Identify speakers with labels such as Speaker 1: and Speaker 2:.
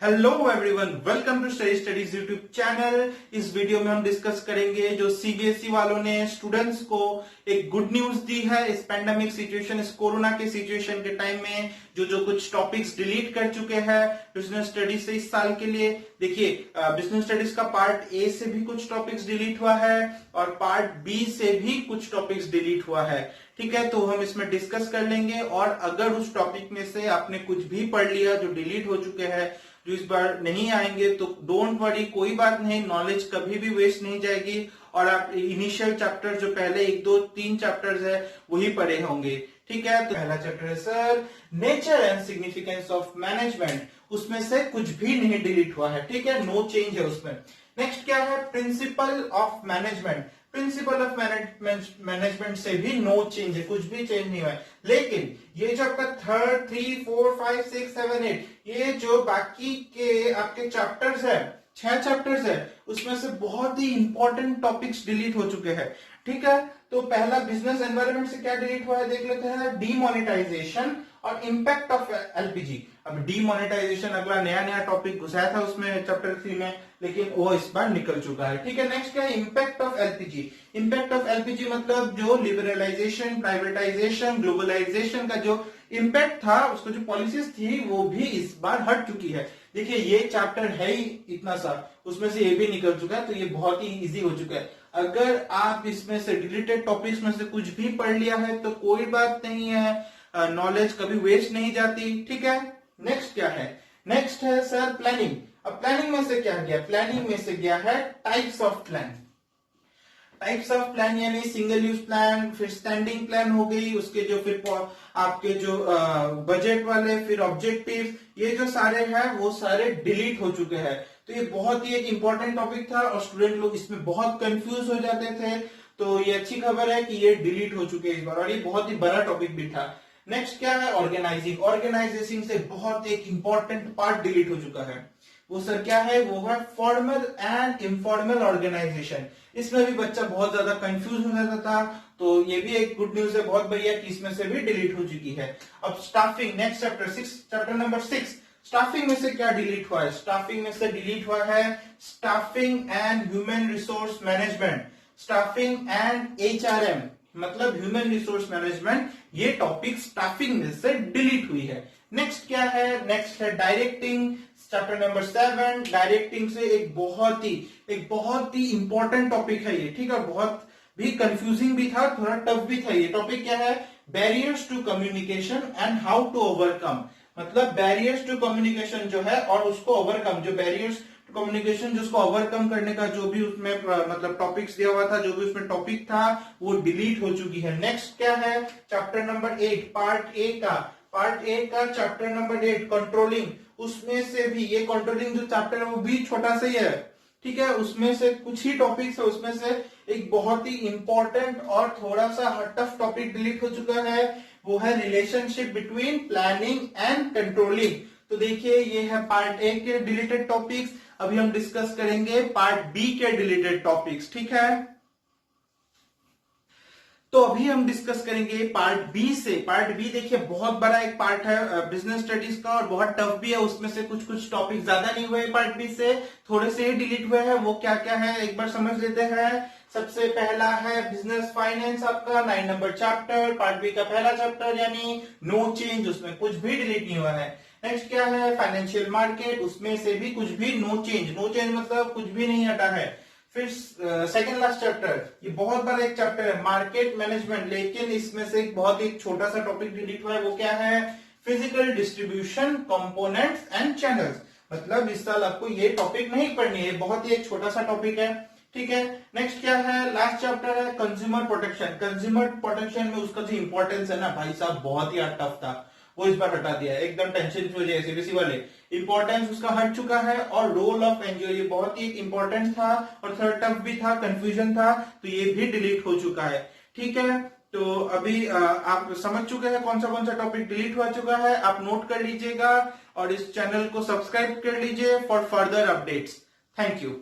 Speaker 1: Hello everyone, welcome to study studies YouTube channel. इस video में हम डिस्कस करेंगे जो सीबीएसई वालों ने स्टूडेंट्स को एक गुड न्यूज दी है इस पैंडेमिक सिचुएशन, इस कोरोना के सिचुएशन के टाइम में जो कुछ टॉपिक्स डिलीट कर चुके हैं बिजनेस स्टडीज से इस साल के लिए। देखिए, बिजनेस स्टडीज का पार्ट ए से भी कुछ टॉपिक्स डिलीट हुआ है और पार्ट बी से भी कुछ टॉपिक्स डिलीट हुआ है। ठीक है, तो हम इसमें डिस्कस कर लेंगे और अगर उस टॉपिक में से आपने कुछ भी पढ़ लिया जो डिलीट हो चुके हैं, जो इस बार नहीं आएंगे, तो डोंट वरी, कोई बात नहीं, नॉलेज कभी भी वेस्ट नहीं जाएगी और आप इनिशियल चैप्टर जो पहले 1, 2, 3 चैप्टर्स है वही पढ़े होंगे। ठीक है, तो पहला चैप्टर है sir nature and significance of management, उसमें से कुछ भी नहीं डिलीट हुआ है। ठीक है, नो चेंज है उसमें। नेक्स्ट क्या है, principle of management. Principle of management से भी नो चेंज है, कुछ भी चेंज नहीं हुआ है। लेकिन ये जो आपका 3, 3, 4, 5, 6, 7, 8 ये जो बाकी के आपके चैप्टर्स है, 6 चैप्टर्स है, उसमें से बहुत ही इंपॉर्टेंट टॉपिक्स डिलीट हो चुके हैं। ठीक है, तो पहला बिजनेस एनवायरनमेंट से क्या डिलीट हुआ है देख लेते हैं, डीमोनेटाइजेशन और इंपैक्ट ऑफ एलपीजी। अब डीमोनेटाइजेशन अगला नया टॉपिक घुसाया था उसमें चैप्टर 3 में, लेकिन वो इस बार निकल चुका है। ठीक है, नेक्स्ट क्या है, impact of LPG. Impact of LPG मतलब जो लिबरलाइजेशन, प्राइवेटाइजेशन, ग्लोबलाइजेशन का जो इंपैक्ट था, उसको जो पॉलिसीज थी वो भी इस बार हट चुकी है। देखिए, ये चैप्टर है ही इतना सा, उसमें से ये भी निकल चुका है, तो ये बहुत ही इजी हो चुका है। अगर आप इसमें से डिलीटेड टॉपिक्स में से कुछ भी पढ़ लिया है तो कोई बात नहीं है, नॉलेज कभी वेस्ट नहीं जाती। ठीक है, नेक्स्ट क्या है, नेक्स्ट है सर प्लानिंग। अब प्लानिंग में से क्या गया, प्लानिंग में से गया है types of plan. Types of plan यानी सिंगल यूज प्लान, फिर स्टैंडिंग प्लान हो गई, उसके जो फिर आपके जो बजट वाले, फिर ऑब्जेक्टिव, ये जो सारे हैं वो सारे डिलीट हो चुके हैं। तो ये बहुत ही एक इंपॉर्टेंट टॉपिक था और स्टूडेंट लोग इसमें बहुत कंफ्यूज हो जाते थे, तो ये अच्छी खबर है कि ये डिलीट हो चुके हैं इस बार, और ये बहुत ही बड़ा टॉपिक भी था। नेक्स्ट क्या है, ऑर्गेनाइजिंग। ऑर्गेनाइजेशन से बहुत एक इंपॉर्टेंट पार्ट डिलीट हो चुका है, वो सर क्या है, वो है फॉर्मल एंड इनफॉर्मल ऑर्गेनाइजेशन। इसमें भी बच्चा बहुत ज्यादा कंफ्यूज हो जाता था, तो ये भी एक गुड न्यूज है, बहुत बढ़िया कि इसमें से भी डिलीट हो चुकी है। अब staffing, next chapter 6, chapter number 6। Staffing में से क्या डिलीट हुआ है, स्टाफिंग में से डिलीट हुआ है staffing and human resource management. Staffing and HRM मतलब ह्यूमन रिसोर्स मैनेजमेंट, ये टॉपिक स्टाफिंग में से डिलीट हुई है। नेक्स्ट क्या है, नेक्स्ट है डायरेक्टिंग, चैप्टर नंबर 7। डायरेक्टिंग से एक बहुत ही इंपॉर्टेंट टॉपिक है ये। ठीक है, बहुत भी कंफ्यूजिंग भी था, थोड़ा टफ भी था। ये टॉपिक क्या है, barriers to communication and how to overcome. मतलब बैरियर्स टू कम्युनिकेशन जो है और उसको ओवरकम, जो बैरियर्स टू कम्युनिकेशन जिसको ओवरकम करने का जो भी उसमें मतलब टॉपिक्स दिया हुआ था, जो भी उसमें टॉपिक था वो डिलीट हो चुकी है। नेक्स्ट क्या है, चैप्टर नंबर 8, पार्ट ए का चैप्टर नंबर 8 कंट्रोलिंग। उसमें से भी ये कंट्रोलिंग जो चैप्टर है वो भी छोटा सा ही है। ठीक है, उसमें से कुछ ही टॉपिक्स है, उसमें से एक बहुत ही इंपॉर्टेंट और थोड़ा सा टफ टॉपिक डिलीट हो चुका है, वो है relationship between planning and controlling. तो देखिए, ये है पार्ट ए के डिलीटेड टॉपिक्स। अभी हम डिस्कस करेंगे पार्ट बी के डिलीटेड टॉपिक्स। ठीक है, तो अभी हम डिस्कस करेंगे पार्ट बी से। पार्ट बी देखिए बहुत बड़ा एक पार्ट है बिजनेस स्टडीज का और बहुत टफ भी है, उसमें से कुछ टॉपिक ज्यादा नहीं हुए पार्ट बी से, थोड़े से ही डिलीट हुए हैं। वो क्या क्या है एक बार समझ लेते हैं। सबसे पहला है बिजनेस फाइनेंस, आपका 9 नंबर चैप्टर, पार्ट बी का पहला चैप्टर, यानी नो चेंज, उसमें कुछ भी डिलीट नहीं हुआ है। नेक्स्ट क्या है, फाइनेंशियल मार्केट, उसमें से भी कुछ भी नो चेंज मतलब कुछ भी नहीं हटा है। फिर सेकंड लास्ट चैप्टर, ये बहुत बड़ा एक चैप्टर है, मार्केट मैनेजमेंट, लेकिन इसमें से एक बहुत ही छोटा सा टॉपिक डिलीट हुआ है, वो क्या है, physical distribution, components and channels. मतलब इस साल आपको ये टॉपिक नहीं पढ़नी है, बहुत ही एक छोटा सा टॉपिक है। ठीक है, नेक्स्ट क्या है, लास्ट चैप्टर है कंज्यूमर प्रोटेक्शन। कंज्यूमर प्रोटेक्शन में उसका जो इंपॉर्टेंस है ना भाई साहब, बहुत ही टफ था, वो इस बार हटा दिया है, एकदम टेंशन की वजह से सीबीएसई वाले, इंपॉर्टेंस उसका हट चुका है। और रोल ऑफ एनजीओ, ये बहुत ही इंपॉर्टेंट था और थोड़ा टफ भी था, कंफ्यूजन था, तो ये भी डिलीट हो चुका है। ठीक है, तो अभी आप समझ चुके हैं कौन सा टॉपिक डिलीट हो चुका है, आप नोट कर लीजिएगा और इस चैनल को सब्सक्राइब कर लीजिए for further updates. Thank you.